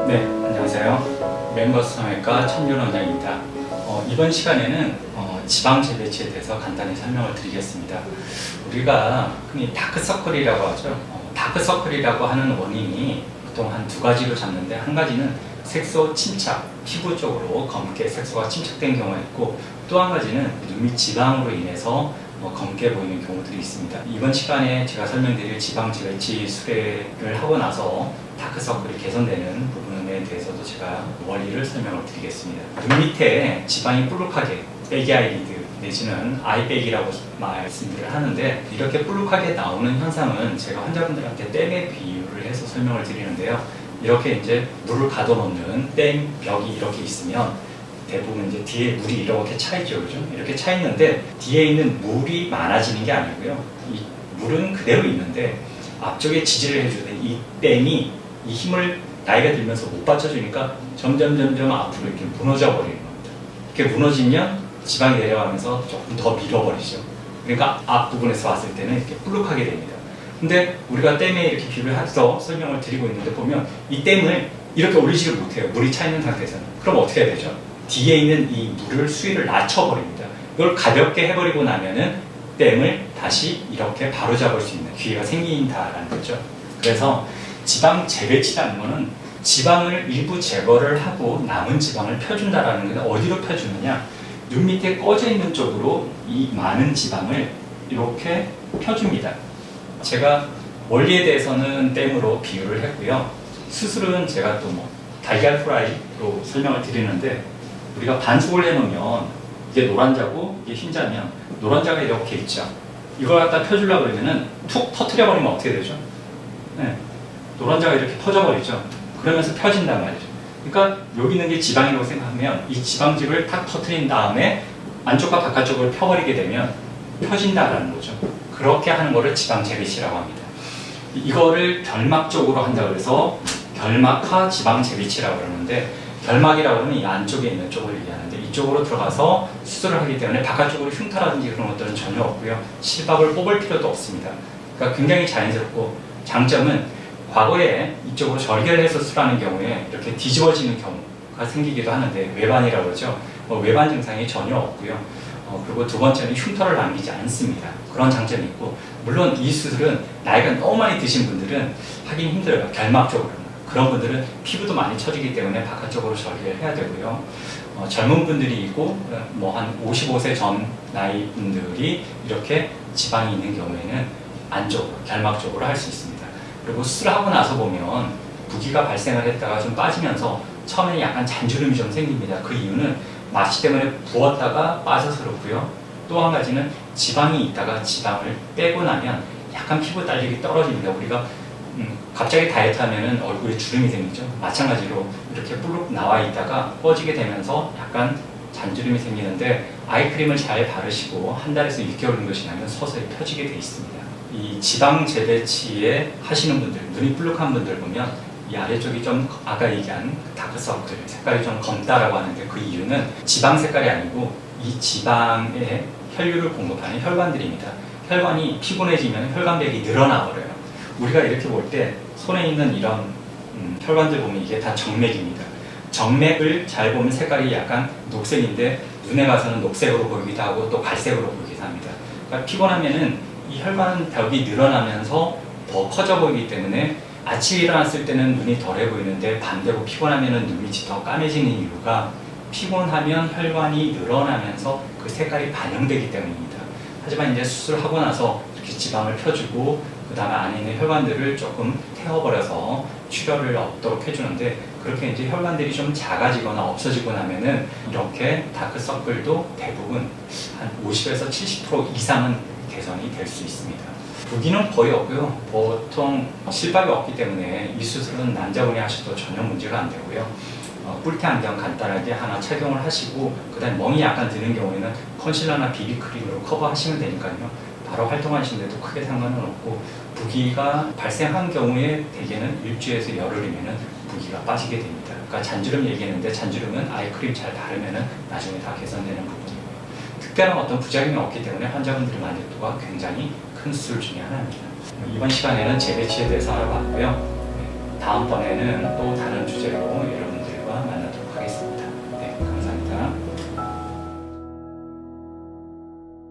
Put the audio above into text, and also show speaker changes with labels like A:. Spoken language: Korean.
A: 네, 안녕하세요. 멤버스 성형외과 천윤 원장입니다. 이번 시간에는 지방 재배치에 대해서 간단히 설명을 드리겠습니다. 우리가 흔히 다크서클이라고 하죠. 다크서클이라고 하는 원인이 보통 한 두 가지로 잡는데, 한 가지는 색소 침착, 피부 쪽으로 검게 색소가 침착된 경우가 있고, 또 한 가지는 눈 밑 지방으로 인해서 검게 보이는 경우들이 있습니다. 이번 시간에 제가 설명드릴 지방 재배치 수레를 하고 나서 다크서클이 개선되는 부분에 대해서도 제가 원리를 설명을 드리겠습니다. 눈 밑에 지방이 볼록하게, 빼기 아이리드 내지는 아이백이라고 말씀들을 하는데, 이렇게 볼록하게 나오는 현상은 제가 환자분들한테 댐에 비유를 해서 설명을 드리는데요. 이렇게 이제 물을 가둬놓는 댐 벽이 이렇게 있으면 대부분 이제 뒤에 물이 이렇게 차 있죠, 그죠? 이렇게 차 있는데 뒤에 있는 물이 많아지는 게 아니고요. 이 물은 그대로 있는데 앞쪽에 지지를 해주는 이 댐이 이 힘을 나이가 들면서 못 받쳐주니까 점점 앞으로 이렇게 무너져 버리는 겁니다. 이렇게 무너지면 지방이 내려가면서 조금 더 밀어버리죠. 그러니까 앞부분에서 봤을 때는 이렇게 볼록하게 됩니다. 근데 우리가 댐에 이렇게 비유를 해서 설명을 드리고 있는데, 보면 이 댐을 이렇게 올리지를 못해요. 물이 차 있는 상태에서는. 그럼 어떻게 해야 되죠? 뒤에 있는 이 물을 수위를 낮춰버립니다. 이걸 가볍게 해버리고 나면은 댐을 다시 이렇게 바로잡을 수 있는 기회가 생긴다라는 거죠. 그래서 지방 재배치라는 거는 지방을 일부 제거를 하고 남은 지방을 펴준다라는 건데, 어디로 펴주느냐? 눈 밑에 꺼져 있는 쪽으로 이 많은 지방을 이렇게 펴줍니다. 제가 원리에 대해서는 댐으로 비유를 했고요. 수술은 제가 또 달걀 프라이로 설명을 드리는데, 우리가 반숙을 해놓으면 이게 노란자고 이게 흰자면, 노란자가 이렇게 있죠. 이걸 갖다 펴주려고 그러면은 툭 터트려 버리면 어떻게 되죠? 네. 노란자가 이렇게 퍼져버리죠. 그러면서 펴진단 말이죠. 그러니까 여기 있는 게 지방이라고 생각하면 이 지방집을 탁 터트린 다음에 안쪽과 바깥쪽을 펴버리게 되면 펴진다라는 거죠. 그렇게 하는 거를 지방 재배치라고 합니다. 이거를 결막적으로 한다고 해서 결막하 지방 재배치라고 그러는데, 결막이라고 하면 이 안쪽에 있는 쪽을 얘기하는데, 이쪽으로 들어가서 수술을 하기 때문에 바깥쪽으로 흉터라든지 그런 것들은 전혀 없고요. 실밥을 뽑을 필요도 없습니다. 그러니까 굉장히 자연스럽고, 장점은 과거에 이쪽으로 절개해서 수술하는 경우에 이렇게 뒤집어지는 경우가 생기기도 하는데, 외반이라고 그러죠. 외반 증상이 전혀 없고요. 그리고 두 번째는 흉터를 남기지 않습니다. 그런 장점이 있고, 물론 이 수술은 나이가 너무 많이 드신 분들은 하긴 힘들어요. 결막적으로. 그런 분들은 피부도 많이 처지기 때문에 바깥쪽으로 절개를 해야 되고요. 젊은 분들이 있고 한 55세 전 나이 분들이 이렇게 지방이 있는 경우에는 안쪽으로, 결막적으로 할 수 있습니다. 그리고 수술하고 나서 보면 부기가 발생을 했다가 좀 빠지면서 처음에 약간 잔주름이 좀 생깁니다. 그 이유는 마취 때문에 부었다가 빠져서 그렇고요. 또 한 가지는 지방이 있다가 지방을 빼고 나면 약간 피부 탄력이 떨어집니다. 우리가 갑자기 다이어트 하면은 얼굴에 주름이 생기죠. 마찬가지로 이렇게 볼록 나와 있다가 꺼지게 되면서 약간 잔주름이 생기는데, 아이크림을 잘 바르시고 한 달에서 6개월 정도 지나면 서서히 펴지게 돼 있습니다. 이 지방 재배치에 하시는 분들, 눈이 볼록한 분들 보면 이 아래쪽이 좀 아까 얘기한 다크서클 색깔이 좀 검다라고 하는데, 그 이유는 지방 색깔이 아니고 이 지방에 혈류를 공급하는 혈관들입니다. 혈관이 피곤해지면 혈관벽이 늘어나 버려요. 우리가 이렇게 볼 때 손에 있는 이런 혈관들 보면 이게 다 정맥입니다. 정맥을 잘 보면 색깔이 약간 녹색인데, 눈에 가서는 녹색으로 보이기도 하고 또 갈색으로 보이기도 합니다. 그러니까 피곤하면은 이 혈관벽이 늘어나면서 더 커져 보이기 때문에 아침에 일어났을 때는 눈이 덜해 보이는데, 반대로 피곤하면은 눈밑이 더 까매지는 이유가 피곤하면 혈관이 늘어나면서 그 색깔이 반영되기 때문입니다. 하지만 이제 수술하고 나서 이렇게 지방을 펴주고 그 다음에 안에 있는 혈관들을 조금 태워버려서 출혈을 없도록 해주는데, 그렇게 이제 혈관들이 좀 작아지거나 없어지고 나면은 이렇게 다크서클도 대부분 한 50에서 70% 이상은 개선이 될 수 있습니다. 부기는 거의 없고요. 보통 실밥이 없기 때문에 이 수술은 남자분이 하셔도 전혀 문제가 안 되고요. 뿔테 안경 간단하게 하나 착용을 하시고, 그 다음에 멍이 약간 드는 경우에는 컨실러나 비비크림으로 커버하시면 되니까요. 바로 활동하시는데도 크게 상관은 없고, 부기가 발생한 경우에 대개는 일주에서 열흘이면 부기가 빠지게 됩니다. 그러니까 잔주름 얘기했는데, 잔주름은 아이크림 잘 바르면 나중에 다 개선되는 부분이고요. 특별한 어떤 부작용이 없기 때문에 환자분들의 만족도가 굉장히 큰 수술 중에 하나입니다. 이번 시간에는 재배치에 대해서 알아봤고요. 다음번에는 또 다른 주제로 여러분들과 만나도록